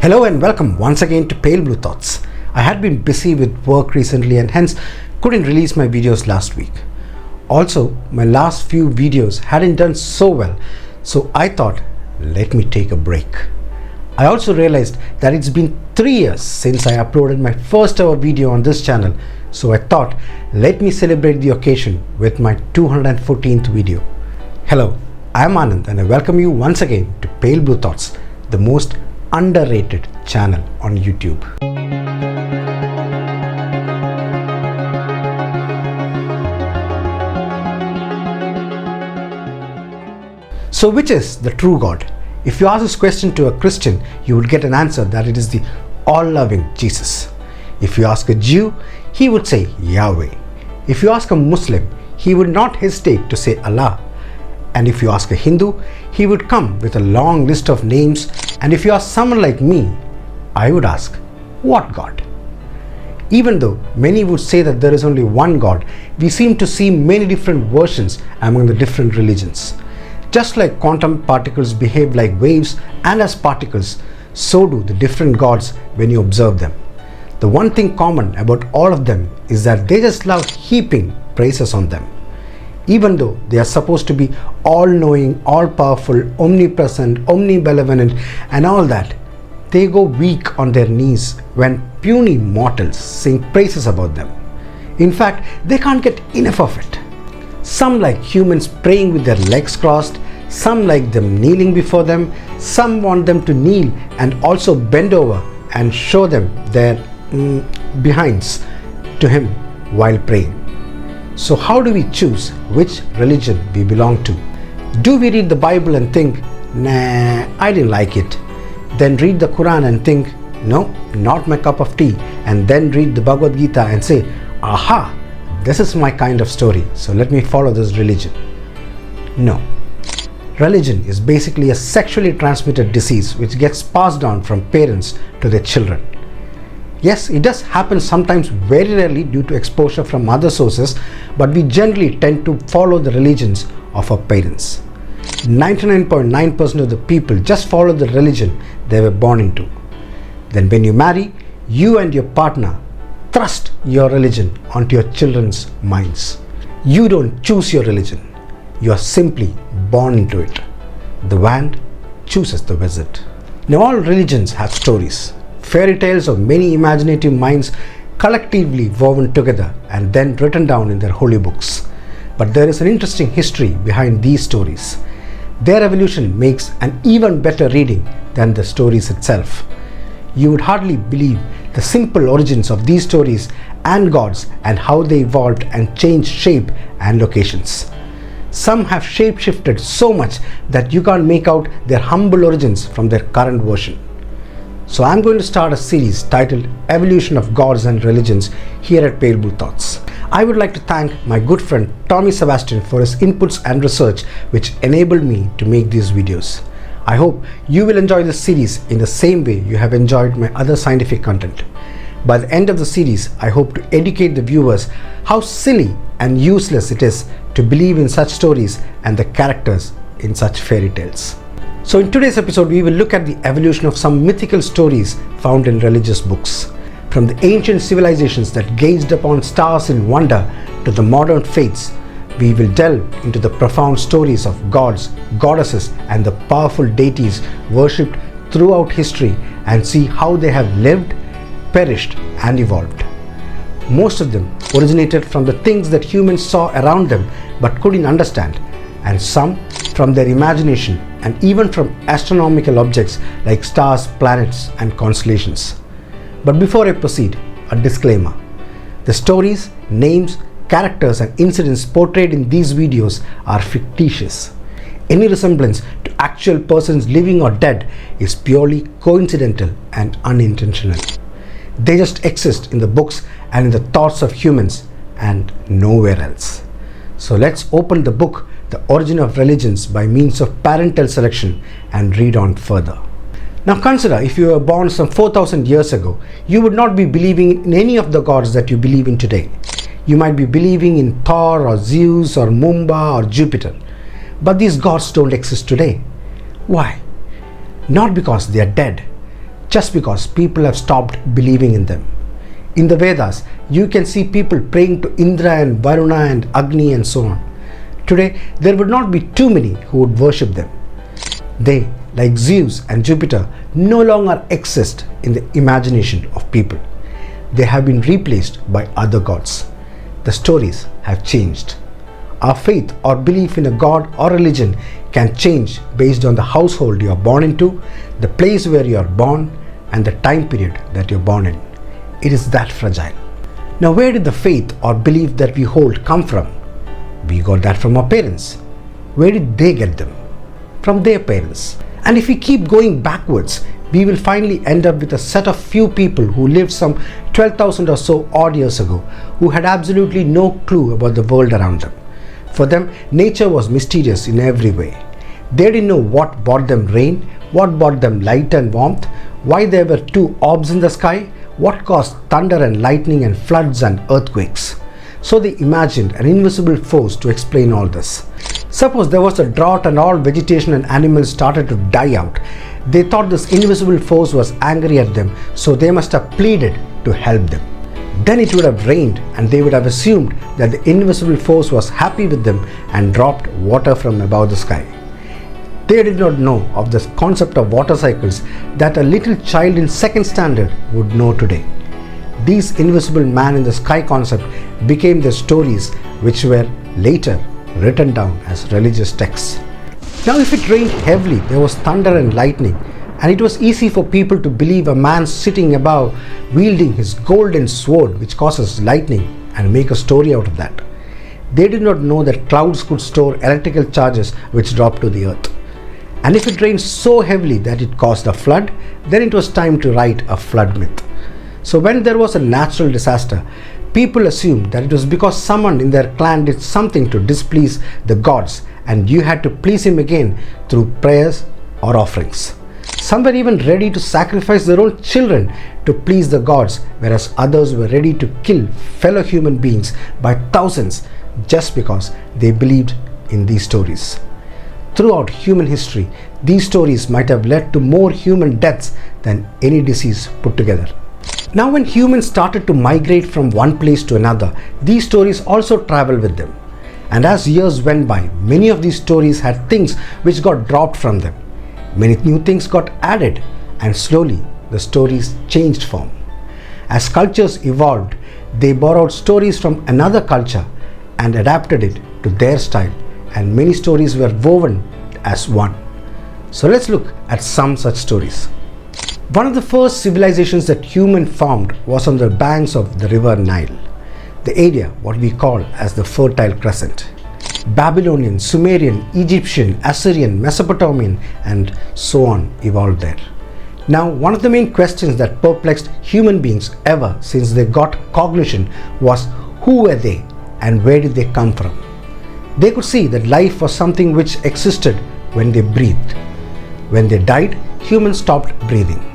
Hello and welcome once again to Pale Blue Thoughts. I had been busy with work recently and hence couldn't release my videos last week. Also, my last few videos hadn't done so well, so I thought, let me take a break. I also realized that it's been 3 years since I uploaded my first ever video on this channel, so I thought, let me celebrate the occasion with my 214th video. Hello, I'm Anand and I welcome you once again to Pale Blue Thoughts, the most underrated channel on YouTube. So which is the true God? If you ask this question to a Christian, you would get an answer that it is the all-loving Jesus. If you ask a Jew, he would say Yahweh. If you ask a Muslim, he would not hesitate to say Allah. And if you ask a Hindu, he would come with a long list of names. And if you ask someone like me, I would ask, what God? Even though many would say that there is only one God, we seem to see many different versions among the different religions. Just like quantum particles behave like waves and as particles, so do the different gods when you observe them. The one thing common about all of them is that they just love heaping praises on them. Even though they are supposed to be all-knowing, all-powerful, omnipresent, omnibenevolent and all that, they go weak on their knees when puny mortals sing praises about them. In fact, they can't get enough of it. Some like humans praying with their legs crossed, some like them kneeling before them, some want them to kneel and also bend over and show them their behinds to him while praying. So how do we choose which religion we belong to? Do we read the Bible and think, nah, I didn't like it? Then read the Quran and think, no, not my cup of tea. And then read the Bhagavad Gita and say, aha, this is my kind of story, so let me follow this religion. No. Religion is basically a sexually transmitted disease which gets passed on from parents to their children. Yes, it does happen sometimes, very rarely due to exposure from other sources, but we generally tend to follow the religions of our parents. 99.9% of the people just follow the religion they were born into. Then when you marry, you and your partner thrust your religion onto your children's minds. You don't choose your religion, you are simply born into it. The wand chooses the wizard. Now all religions have stories. Fairy tales of many imaginative minds collectively woven together and then written down in their holy books. But there is an interesting history behind these stories. Their evolution makes an even better reading than the stories itself. You would hardly believe the simple origins of these stories and gods and how they evolved and changed shape and locations. Some have shape-shifted so much that you can't make out their humble origins from their current version. So I'm going to start a series titled Evolution of Gods and Religions here at Pale Blue Thoughts. I would like to thank my good friend Tommy Sebastian for his inputs and research which enabled me to make these videos. I hope you will enjoy this series in the same way you have enjoyed my other scientific content. By the end of the series, I hope to educate the viewers how silly and useless it is to believe in such stories and the characters in such fairy tales. So in today's episode, we will look at the evolution of some mythical stories found in religious books. From the ancient civilizations that gazed upon stars in wonder to the modern faiths, we will delve into the profound stories of gods, goddesses and the powerful deities worshipped throughout history and see how they have lived, perished and evolved. Most of them originated from the things that humans saw around them but couldn't understand, and some from their imagination and even from astronomical objects like stars, planets and constellations. But before I proceed, a disclaimer. The stories, names, characters and incidents portrayed in these videos are fictitious. Any resemblance to actual persons living or dead is purely coincidental and unintentional. They just exist in the books and in the thoughts of humans and nowhere else. So let's open the book The Origin of Religions by means of parental selection and read on further. Now consider, if you were born some 4,000 years ago, you would not be believing in any of the gods that you believe in today. You might be believing in Thor or Zeus or Mumba or Jupiter. But these gods don't exist today. Why? Not because they are dead, just because people have stopped believing in them. In the Vedas, you can see people praying to Indra and Varuna and Agni and so on. Today, there would not be too many who would worship them. They, like Zeus and Jupiter, no longer exist in the imagination of people. They have been replaced by other gods. The stories have changed. Our faith or belief in a god or religion can change based on the household you are born into, the place where you are born, and the time period that you are born in. It is that fragile. Now, where did the faith or belief that we hold come from? We got that from our parents. Where did they get them? From their parents. And if we keep going backwards, we will finally end up with a set of few people who lived some 12,000 or so odd years ago, who had absolutely no clue about the world around them. For them, nature was mysterious in every way. They didn't know what brought them rain, what brought them light and warmth, why there were two orbs in the sky, what caused thunder and lightning and floods and earthquakes. So they imagined an invisible force to explain all this. Suppose there was a drought and all vegetation and animals started to die out. They thought this invisible force was angry at them, so they must have pleaded to help them. Then it would have rained, and they would have assumed that the invisible force was happy with them and dropped water from above the sky. They did not know of the concept of water cycles that a little child in second standard would know today. These invisible man in the sky concept became the stories which were later written down as religious texts. Now, if it rained heavily, there was thunder and lightning, and it was easy for people to believe a man sitting above wielding his golden sword which causes lightning and make a story out of that. They did not know that clouds could store electrical charges which dropped to the earth. And if it rained so heavily that it caused a flood, then it was time to write a flood myth. So when there was a natural disaster, people assumed that it was because someone in their clan did something to displease the gods, and you had to please him again through prayers or offerings. Some were even ready to sacrifice their own children to please the gods, whereas others were ready to kill fellow human beings by thousands just because they believed in these stories. Throughout human history, these stories might have led to more human deaths than any disease put together. Now, when humans started to migrate from one place to another, these stories also traveled with them. And as years went by, many of these stories had things which got dropped from them. Many new things got added, and slowly the stories changed form. As cultures evolved, they borrowed stories from another culture and adapted it to their style, and many stories were woven as one. So let's look at some such stories. One of the first civilizations that human formed was on the banks of the river Nile, the area what we call as the Fertile Crescent. Babylonian, Sumerian, Egyptian, Assyrian, Mesopotamian, and so on evolved there. Now, one of the main questions that perplexed human beings ever since they got cognition was, who were they and where did they come from? They could see that life was something which existed when they breathed. When they died, humans stopped breathing.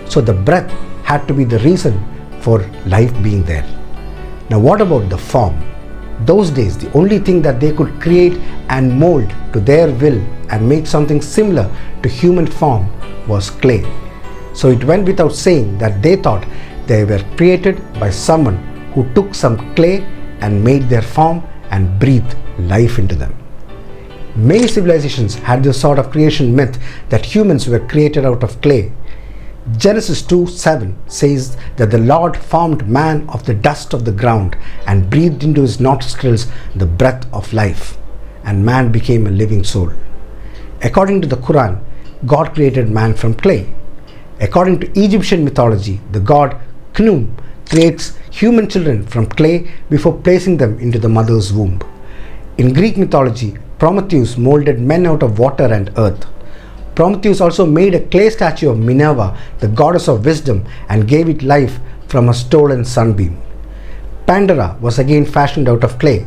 So the breath had to be the reason for life being there. Now, what about the form? Those days, the only thing that they could create and mold to their will and make something similar to human form was clay. So it went without saying that they thought they were created by someone who took some clay and made their form and breathed life into them. Many civilizations had this sort of creation myth that humans were created out of clay. Genesis 2:7 says that the Lord formed man of the dust of the ground and breathed into his nostrils the breath of life, and man became a living soul. According to the Quran, God created man from clay. According to Egyptian mythology, the god Khnum creates human children from clay before placing them into the mother's womb. In Greek mythology, Prometheus molded men out of water and earth. Prometheus also made a clay statue of Minerva, the goddess of wisdom, and gave it life from a stolen sunbeam. Pandora was again fashioned out of clay.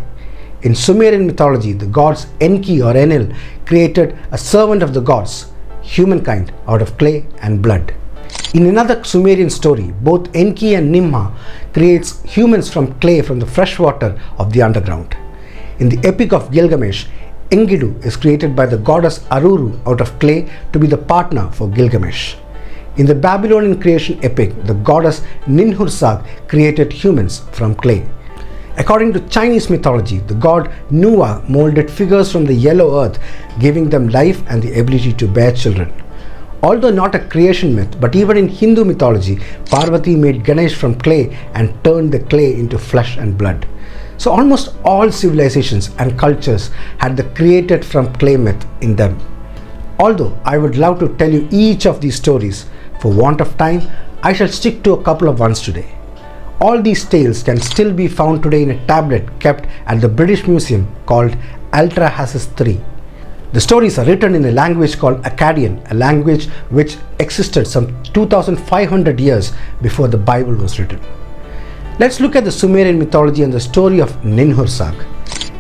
In Sumerian mythology, the gods Enki or Enlil created a servant of the gods, humankind, out of clay and blood. In another Sumerian story, both Enki and Nimha creates humans from clay from the fresh water of the underground. In the Epic of Gilgamesh, Enkidu is created by the goddess Aruru out of clay to be the partner for Gilgamesh. In the Babylonian creation epic, the goddess Ninhursag created humans from clay. According to Chinese mythology, the god Nuwa molded figures from the yellow earth, giving them life and the ability to bear children. Although not a creation myth, but even in Hindu mythology, Parvati made Ganesh from clay and turned the clay into flesh and blood. So almost all civilizations and cultures had the created from clay myth in them. Although I would love to tell you each of these stories, for want of time, I shall stick to a couple of ones today. All these tales can still be found today in a tablet kept at the British Museum called Altrahasis III. The stories are written in a language called Akkadian, a language which existed some 2500 years before the Bible was written. Let's look at the Sumerian mythology and the story of Ninhursag.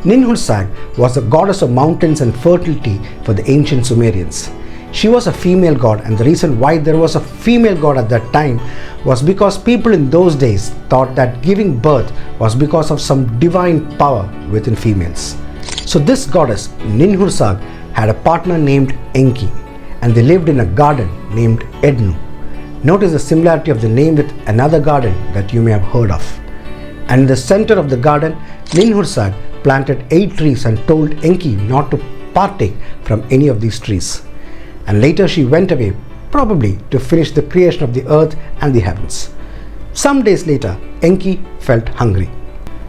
Ninhursag was the goddess of mountains and fertility for the ancient Sumerians. She was a female god, and the reason why there was a female god at that time was because people in those days thought that giving birth was because of some divine power within females. So this goddess Ninhursag had a partner named Enki, and they lived in a garden named Ednu. Notice the similarity of the name with another garden that you may have heard of. And in the center of the garden, Ninhursag planted 8 trees and told Enki not to partake from any of these trees. And later she went away, probably to finish the creation of the earth and the heavens. Some days later, Enki felt hungry.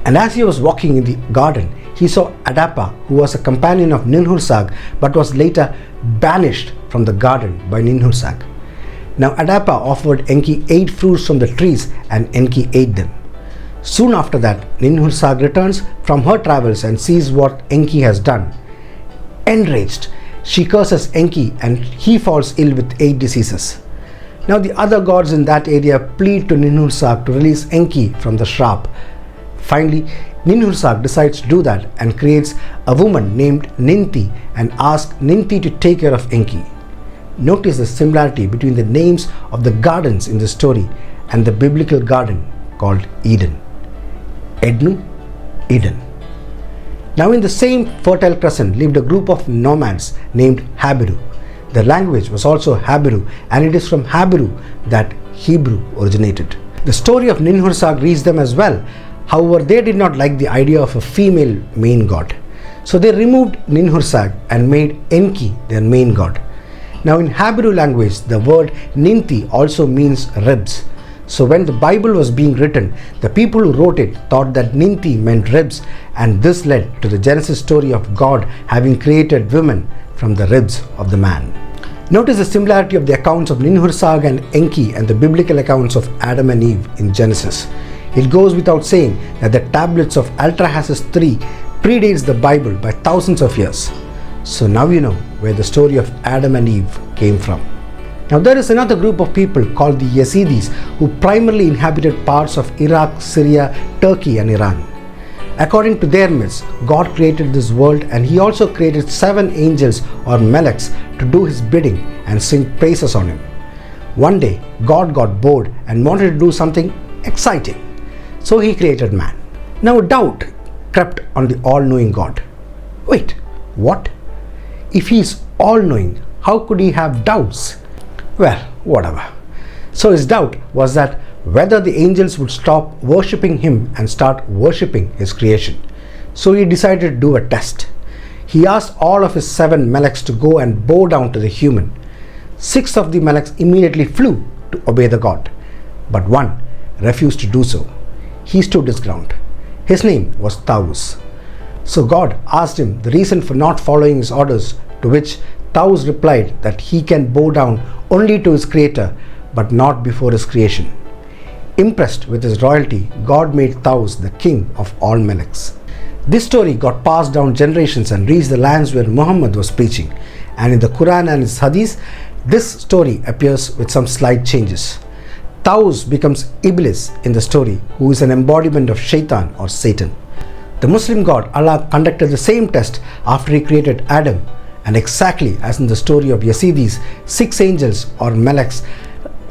And as he was walking in the garden, he saw Adapa, who was a companion of Ninhursag but was later banished from the garden by Ninhursag. Now Adapa offered Enki 8 fruits from the trees, and Enki ate them. Soon after that, Ninhursag returns from her travels and sees what Enki has done. Enraged, she curses Enki and he falls ill with 8 diseases. Now the other gods in that area plead to Ninhursag to release Enki from the shrap. Finally, Ninhursag decides to do that and creates a woman named Ninti and asks Ninti to take care of Enki. Notice the similarity between the names of the gardens in the story and the biblical garden called Eden. Ednu, Eden. Now in the same fertile crescent lived a group of nomads named Habiru. Their language was also Habiru, and it is from Habiru that Hebrew originated. The story of Ninhursag reached them as well. However, they did not like the idea of a female main god. So they removed Ninhursag and made Enki their main god. Now in Habiru language, the word Ninti also means ribs. So when the Bible was being written, the people who wrote it thought that Ninti meant ribs, and this led to the Genesis story of God having created women from the ribs of the man. Notice the similarity of the accounts of Ninhursag and Enki and the biblical accounts of Adam and Eve in Genesis. It goes without saying that the tablets of Altrahasis III predates the Bible by thousands of years. So now you know where the story of Adam and Eve came from. Now there is another group of people called the Yazidis who primarily inhabited parts of Iraq, Syria, Turkey and Iran. According to their myths, God created this world, and he also created 7 angels or meleks to do his bidding and sing praises on him. One day, God got bored and wanted to do something exciting. So he created man. Now a doubt crept on the all-knowing God. Wait, what? If he is all-knowing, how could he have doubts? Well, whatever. So his doubt was that whether the angels would stop worshipping him and start worshipping his creation. So he decided to do a test. He asked all of his 7 meleks to go and bow down to the human. 6 of the meleks immediately flew to obey the god, but one refused to do so. He stood his ground. His name was Taus. So God asked him the reason for not following his orders, to which Taus replied that he can bow down only to his creator, but not before his creation. Impressed with his royalty, God made Taus the king of all meleks. This story got passed down generations and reached the lands where Muhammad was preaching, and in the Quran and its Hadith, this story appears with some slight changes. Taus becomes Iblis in the story, who is an embodiment of Shaitan or Satan. The Muslim god Allah conducted the same test after he created Adam, and exactly as in the story of Yazidis, 6 angels or meleks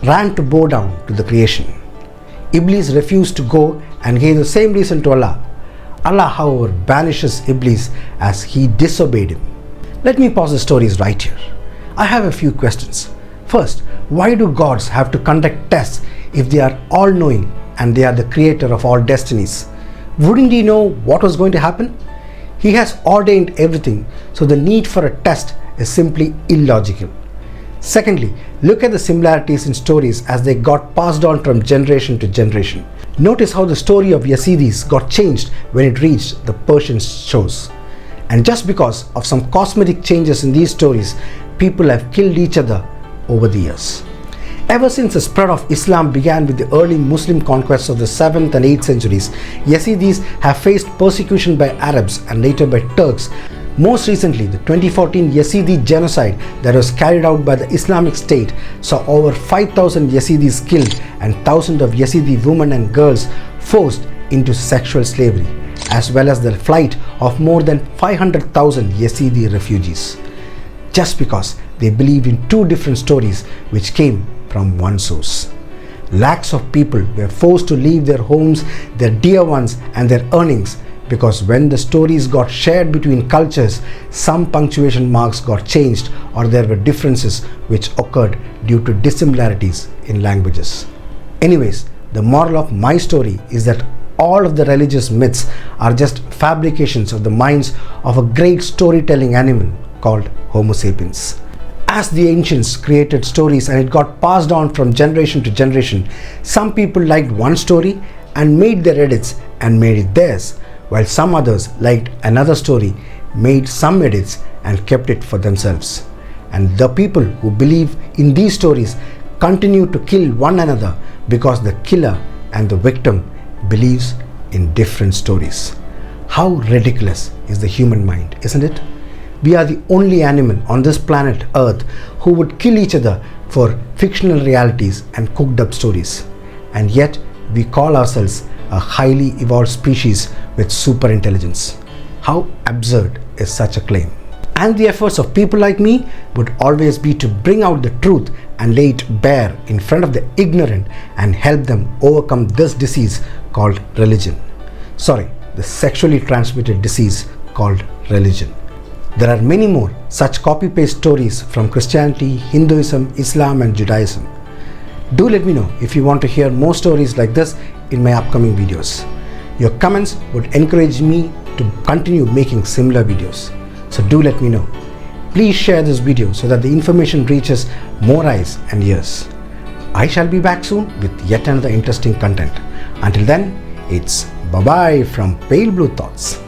ran to bow down to the creation. Iblis refused to go and gave the same reason to Allah. Allah, however, banishes Iblis as he disobeyed him. Let me pause the stories right here. I have a few questions. First, why do gods have to conduct tests if they are all-knowing and they are the creator of all destinies? Wouldn't he know what was going to happen? He has ordained everything, so the need for a test is simply illogical. Secondly, look at the similarities in stories as they got passed on from generation to generation. Notice how the story of Yazidis got changed when it reached the Persian shores. And just because of some cosmetic changes in these stories, people have killed each other over the years. Ever since the spread of Islam began with the early Muslim conquests of the 7th and 8th centuries, Yazidis have faced persecution by Arabs and later by Turks. Most recently, the 2014 Yazidi genocide that was carried out by the Islamic State saw over 5,000 Yazidis killed and thousands of Yazidi women and girls forced into sexual slavery, as well as the flight of more than 500,000 Yazidi refugees, just because they believed in two different stories which came from one source. Lakhs of people were forced to leave their homes, their dear ones, and their earnings because when the stories got shared between cultures, some punctuation marks got changed or there were differences which occurred due to dissimilarities in languages. Anyways, the moral of my story is that all of the religious myths are just fabrications of the minds of a great storytelling animal called Homo sapiens. As the ancients created stories and it got passed on from generation to generation, some people liked one story and made their edits and made it theirs, while some others liked another story, made some edits and kept it for themselves. And the people who believe in these stories continue to kill one another because the killer and the victim believes in different stories. How ridiculous is the human mind, isn't it? We are the only animal on this planet Earth who would kill each other for fictional realities and cooked up stories. And yet we call ourselves a highly evolved species with super intelligence. How absurd is such a claim? And the efforts of people like me would always be to bring out the truth and lay it bare in front of the ignorant and help them overcome this disease called religion. Sorry, the sexually transmitted disease called religion. There are many more such copy-paste stories from Christianity, Hinduism, Islam and Judaism. Do let me know if you want to hear more stories like this in my upcoming videos. Your comments would encourage me to continue making similar videos. So do let me know. Please share this video so that the information reaches more eyes and ears. I shall be back soon with yet another interesting content. Until then, it's bye-bye from Pale Blue Thoughts.